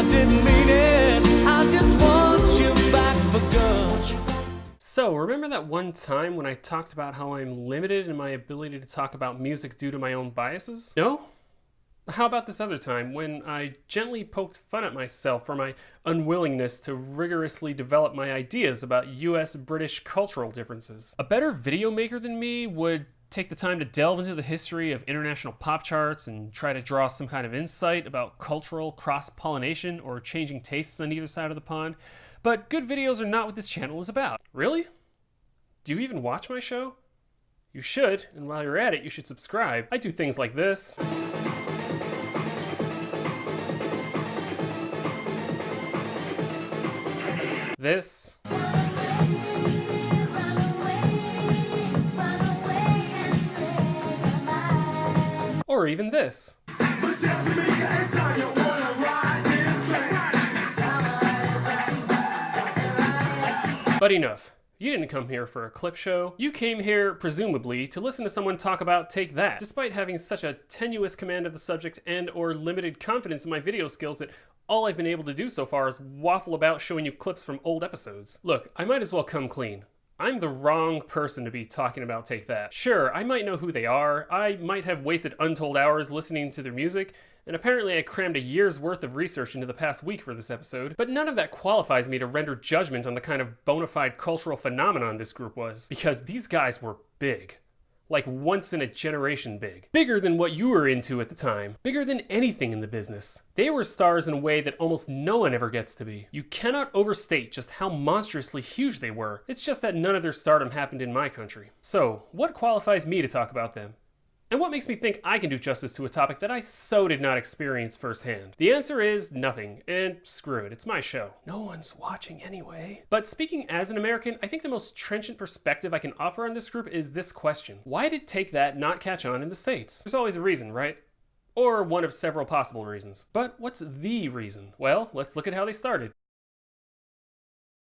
I didn't mean it. I just want you back for good. So, remember that one time when I talked about how I'm limited in my ability to talk about music due to my own biases? No? How about this other time when I gently poked fun at myself for my unwillingness to rigorously develop my ideas about US-British cultural differences? A better video maker than me would take the time to delve into the history of international pop charts and try to draw some kind of insight about cultural cross-pollination or changing tastes on either side of the pond. But good videos are not what this channel is about. Really? Do you even watch my show? You should, and while you're at it, you should subscribe. I do things like this. This. Or even this. But enough. You didn't come here for a clip show. You came here, presumably, to listen to someone talk about Take That. Despite having such a tenuous command of the subject and or limited confidence in my video skills that all I've been able to do so far is waffle about showing you clips from old episodes. Look, I might as well come clean. I'm the wrong person to be talking about Take That. Sure, I might know who they are, I might have wasted untold hours listening to their music, and apparently I crammed a year's worth of research into the past week for this episode, but none of that qualifies me to render judgment on the kind of bona fide cultural phenomenon this group was, because these guys were big. Like once in a generation big. Bigger than what you were into at the time. Bigger than anything in the business. They were stars in a way that almost no one ever gets to be. You cannot overstate just how monstrously huge they were. It's just that none of their stardom happened in my country. So, what qualifies me to talk about them? And what makes me think I can do justice to a topic that I so did not experience firsthand? The answer is nothing, and screw it, it's my show. No one's watching anyway. But speaking as an American, I think the most trenchant perspective I can offer on this group is this question. Why did Take That not catch on in the States? There's always a reason, right? Or one of several possible reasons. But what's the reason? Well, let's look at how they started.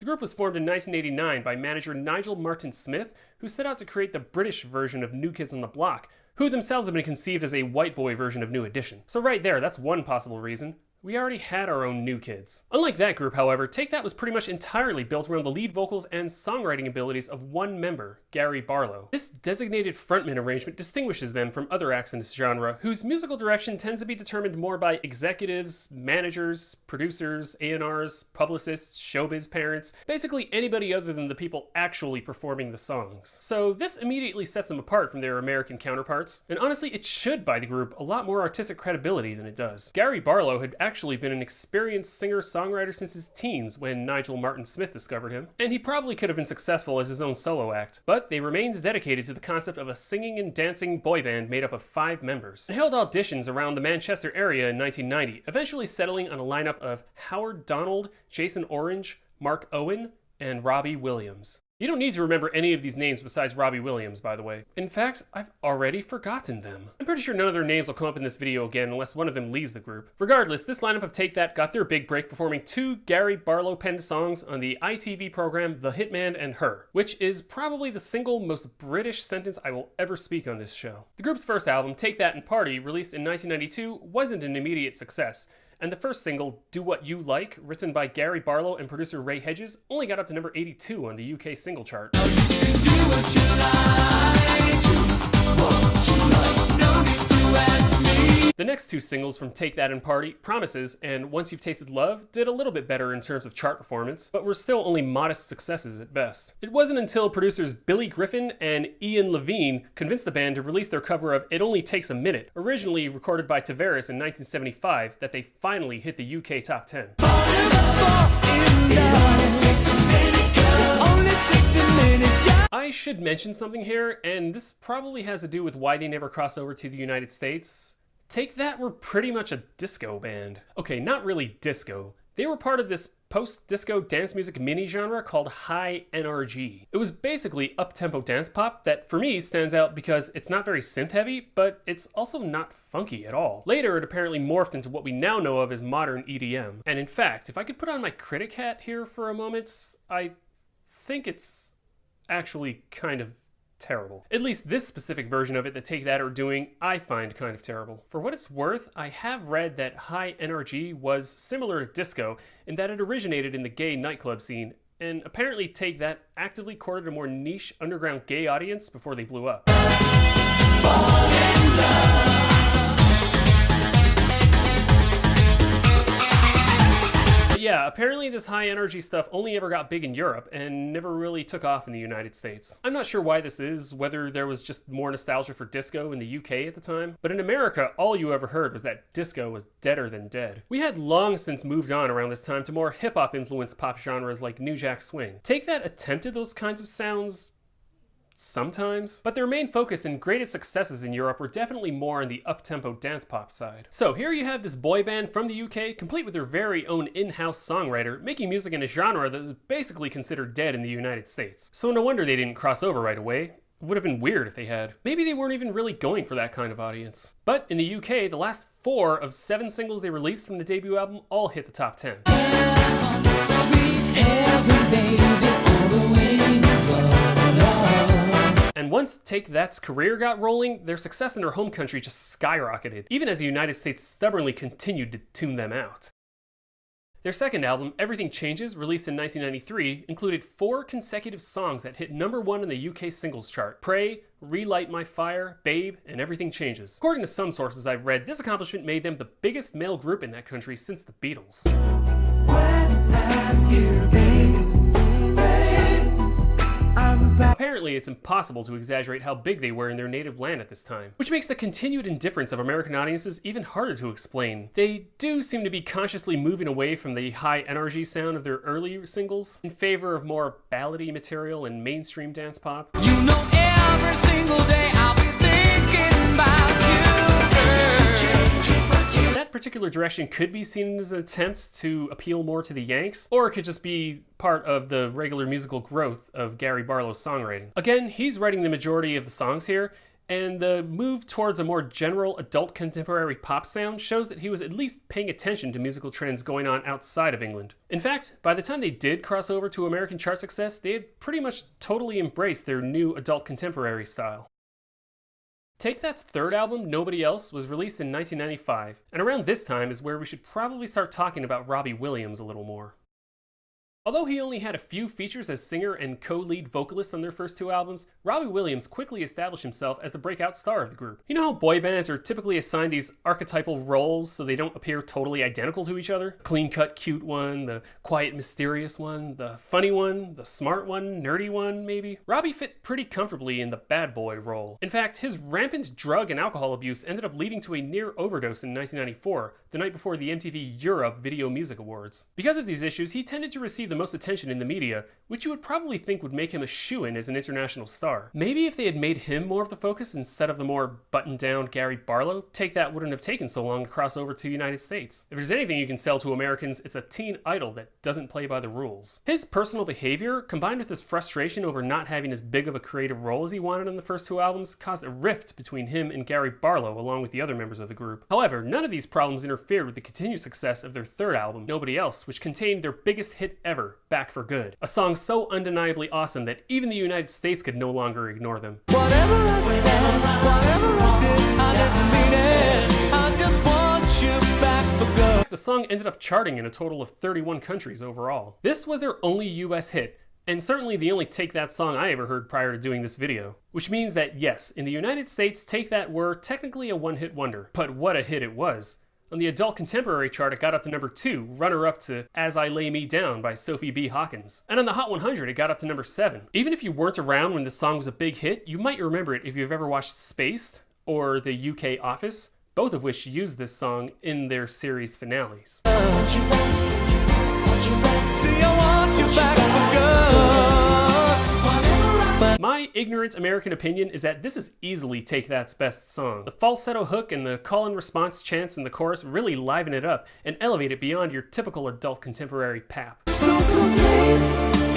The group was formed in 1989 by manager Nigel Martin Smith, who set out to create the British version of New Kids on the Block, who themselves have been conceived as a white boy version of New Edition. So right there, that's one possible reason. We already had our own New Kids. Unlike that group, however, Take That was pretty much entirely built around the lead vocals and songwriting abilities of one member, Gary Barlow. This designated frontman arrangement distinguishes them from other acts in this genre, whose musical direction tends to be determined more by executives, managers, producers, A&Rs, publicists, showbiz parents, basically anybody other than the people actually performing the songs. So this immediately sets them apart from their American counterparts, and honestly it should buy the group a lot more artistic credibility than it does. Gary Barlow had actually been an experienced singer-songwriter since his teens when Nigel Martin Smith discovered him, and he probably could have been successful as his own solo act, but they remained dedicated to the concept of a singing and dancing boy band made up of 5 members, and held auditions around the Manchester area in 1990, eventually settling on a lineup of Howard Donald, Jason Orange, Mark Owen, and Robbie Williams. You don't need to remember any of these names besides Robbie Williams, by the way. In fact, I've already forgotten them. I'm pretty sure none of their names will come up in this video again unless one of them leaves the group. Regardless, this lineup of Take That got their big break performing 2 Gary Barlow penned songs on the ITV program The Hitman and Her, which is probably the single most British sentence I will ever speak on this show. The group's first album, Take That and Party, released in 1992, wasn't an immediate success, and the first single, Do What You Like, written by Gary Barlow and producer Ray Hedges, only got up to number 82 on the UK single chart. The next 2 singles from Take That and Party, Promises and Once You've Tasted Love, did a little bit better in terms of chart performance, but were still only modest successes at best. It wasn't until producers Billy Griffin and Ian Levine convinced the band to release their cover of It Only Takes a Minute, originally recorded by Tavares in 1975, that they finally hit the UK top 10. I should mention something here, and this probably has to do with why they never crossed over to the United States. Take That were pretty much a disco band. Okay, not really disco. They were part of this post-disco dance music mini-genre called high NRG. It was basically up-tempo dance pop that, for me, stands out because it's not very synth-heavy, but it's also not funky at all. Later, it apparently morphed into what we now know of as modern EDM. And in fact, if I could put on my critic hat here for a moment, I think it's actually kind of terrible. At least this specific version of it that Take That are doing, I find kind of terrible. For what it's worth, I have read that High NRG was similar to disco in that it originated in the gay nightclub scene, and apparently Take That actively courted a more niche underground gay audience before they blew up. Yeah, apparently this High NRG stuff only ever got big in Europe and never really took off in the United States. I'm not sure why this is, whether there was just more nostalgia for disco in the UK at the time, but in America, all you ever heard was that disco was deader than dead. We had long since moved on around this time to more hip-hop influenced pop genres like New Jack Swing. Take That attempted those kinds of sounds sometimes, but their main focus and greatest successes in Europe were definitely more on the up-tempo dance pop side. So here you have this boy band from the UK, complete with their very own in-house songwriter, making music in a genre that is basically considered dead in the United States. So no wonder they didn't cross over right away. It would have been weird if they had. Maybe they weren't even really going for that kind of audience. But in the UK, the last 4 of 7 singles they released from the debut album all hit the top 10. Sweet heaven, baby, all the wings of love. And once Take That's career got rolling, their success in their home country just skyrocketed, even as the United States stubbornly continued to tune them out. Their second album, Everything Changes, released in 1993, included 4 consecutive songs that hit #1 in the UK singles chart: Pray, Relight My Fire, Babe, and Everything Changes. According to some sources I've read, this accomplishment made them the biggest male group in that country since the Beatles. When have you been? Apparently, it's impossible to exaggerate how big they were in their native land at this time, which makes the continued indifference of American audiences even harder to explain. They do seem to be consciously moving away from the High NRG sound of their early singles in favor of more ballady material and mainstream dance pop. You know, every single day I'll be thinking about you, girl. That particular direction could be seen as an attempt to appeal more to the Yanks, or it could just be part of the regular musical growth of Gary Barlow's songwriting. Again, he's writing the majority of the songs here, and the move towards a more general adult contemporary pop sound shows that he was at least paying attention to musical trends going on outside of England. In fact, by the time they did cross over to American chart success, they had pretty much totally embraced their new adult contemporary style. Take That's third album, Nobody Else, was released in 1995, and around this time is where we should probably start talking about Robbie Williams a little more. Although he only had a few features as singer and co-lead vocalist on their first 2 albums, Robbie Williams quickly established himself as the breakout star of the group. You know how boy bands are typically assigned these archetypal roles so they don't appear totally identical to each other? Clean-cut cute one, the quiet mysterious one, the funny one, the smart one, nerdy one, maybe? Robbie fit pretty comfortably in the bad boy role. In fact, his rampant drug and alcohol abuse ended up leading to a near overdose in 1994, the night before the MTV Europe Video Music Awards. Because of these issues, he tended to receive the most attention in the media, which you would probably think would make him a shoo-in as an international star. Maybe if they had made him more of the focus instead of the more buttoned-down Gary Barlow, Take That wouldn't have taken so long to cross over to the United States. If there's anything you can sell to Americans, it's a teen idol that doesn't play by the rules. His personal behavior, combined with his frustration over not having as big of a creative role as he wanted on the first 2 albums, caused a rift between him and Gary Barlow along with the other members of the group. However, none of these problems interfered with the continued success of their third album, Nobody Else, which contained their biggest hit ever, Back for Good. A song so undeniably awesome that even the United States could no longer ignore them. Whatever I said, whatever I did, I didn't mean it. I just want you back for good. The song ended up charting in a total of 31 countries overall. This was their only US hit, and certainly the only Take That song I ever heard prior to doing this video. Which means that yes, in the United States, Take That were technically a one-hit wonder. But what a hit it was. On the adult contemporary chart, it got up to #2, runner-up to As I Lay Me Down by Sophie B. Hawkins. And on the Hot 100, it got up to #7. Even if you weren't around when this song was a big hit, you might remember it if you've ever watched Spaced or the UK Office, both of which used this song in their series finales. See, I want you back for good. My ignorant American opinion is that this is easily Take That's best song. The falsetto hook and the call-and-response chants in the chorus really liven it up and elevate it beyond your typical adult contemporary pap. So complete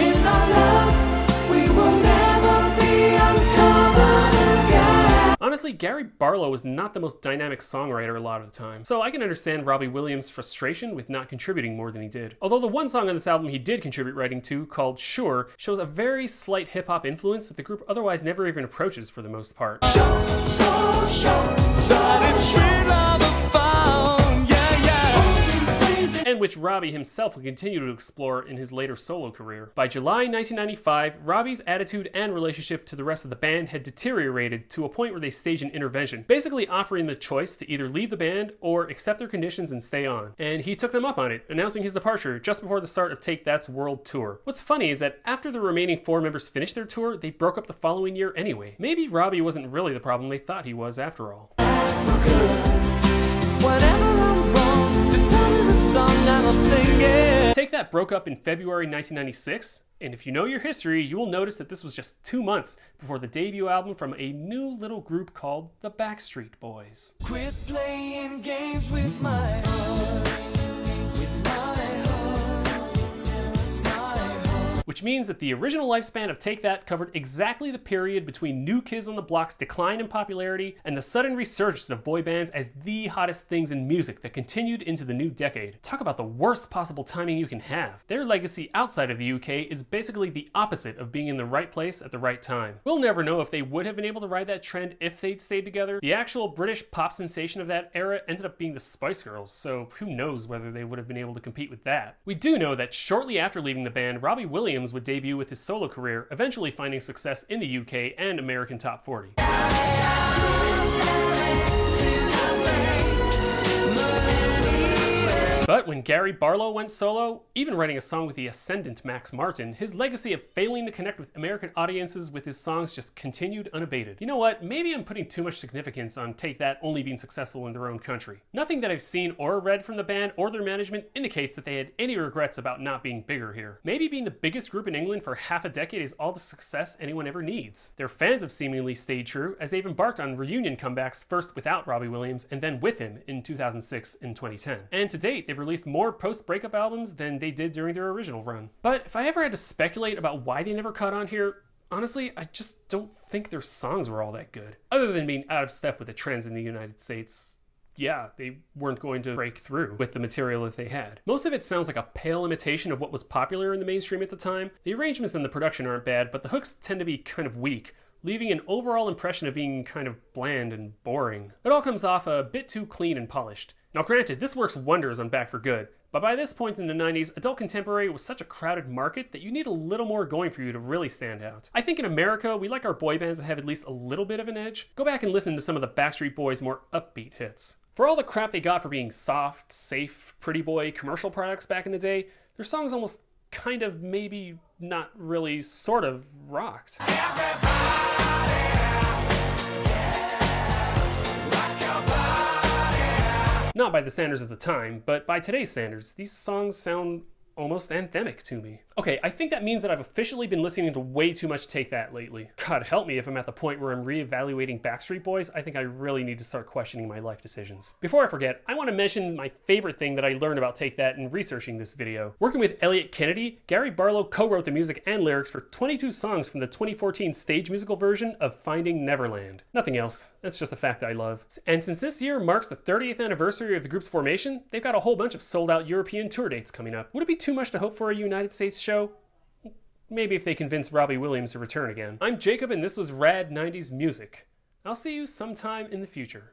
in our love, we will never be uncovered again. Honestly, Gary Barlow was not the most dynamic songwriter a lot of the time, so I can understand Robbie Williams' frustration with not contributing more than he did. Although the one song on this album he did contribute writing to, called Sure, shows a very slight hip-hop influence that the group otherwise never even approaches for the most part. And which Robbie himself would continue to explore in his later solo career. By July 1995, Robbie's attitude and relationship to the rest of the band had deteriorated to a point where they staged an intervention, basically offering the choice to either leave the band or accept their conditions and stay on. And he took them up on it, announcing his departure just before the start of Take That's world tour. What's funny is that after the remaining 4 members finished their tour, they broke up the following year anyway. Maybe Robbie wasn't really the problem they thought he was after all. Take That broke up in February 1996, and if you know your history, you will notice that this was just 2 months before the debut album from a new little group called the Backstreet Boys. Quit playing games with my heart. Which means that the original lifespan of Take That covered exactly the period between New Kids on the Block's decline in popularity and the sudden resurgence of boy bands as the hottest things in music that continued into the new decade. Talk about the worst possible timing you can have. Their legacy outside of the UK is basically the opposite of being in the right place at the right time. We'll never know if they would have been able to ride that trend if they'd stayed together. The actual British pop sensation of that era ended up being the Spice Girls, so who knows whether they would have been able to compete with that. We do know that shortly after leaving the band, Robbie Williams would debut with his solo career, eventually finding success in the UK and American Top 40. But when Gary Barlow went solo, even writing a song with the ascendant Max Martin, his legacy of failing to connect with American audiences with his songs just continued unabated. You know what? Maybe I'm putting too much significance on Take That only being successful in their own country. Nothing that I've seen or read from the band or their management indicates that they had any regrets about not being bigger here. Maybe being the biggest group in England for half a decade is all the success anyone ever needs. Their fans have seemingly stayed true, as they've embarked on reunion comebacks, first without Robbie Williams and then with him in 2006 and 2010. And to date, they've released more post-breakup albums than they did during their original run. But if I ever had to speculate about why they never caught on here, honestly, I just don't think their songs were all that good. Other than being out of step with the trends in the United States, yeah, they weren't going to break through with the material that they had. Most of it sounds like a pale imitation of what was popular in the mainstream at the time. The arrangements and the production aren't bad, but the hooks tend to be kind of weak, leaving an overall impression of being kind of bland and boring. It all comes off a bit too clean and polished. Now granted, this works wonders on Back for Good, but by this point in the 90s, adult contemporary was such a crowded market that you need a little more going for you to really stand out. I think in America, we like our boy bands to have at least a little bit of an edge. Go back and listen to some of the Backstreet Boys' more upbeat hits. For all the crap they got for being soft, safe, pretty boy commercial products back in the day, their songs almost kind of, maybe not really, sort of rocked. Not by the standards of the time, but by today's standards, these songs sound almost anthemic to me. Okay, I think that means that I've officially been listening to way too much Take That lately. God help me if I'm at the point where I'm reevaluating Backstreet Boys. I think I really need to start questioning my life decisions. Before I forget, I want to mention my favorite thing that I learned about Take That in researching this video. Working with Elliot Kennedy, Gary Barlow co-wrote the music and lyrics for 22 songs from the 2014 stage musical version of Finding Neverland. Nothing else. That's just a fact I love. And since this year marks the 30th anniversary of the group's formation, they've got a whole bunch of sold-out European tour dates coming up. Would it be too much to hope for a United States show? Maybe if they convince Robbie Williams to return again. I'm Jacob and this was Rad 90s Music. I'll see you sometime in the future.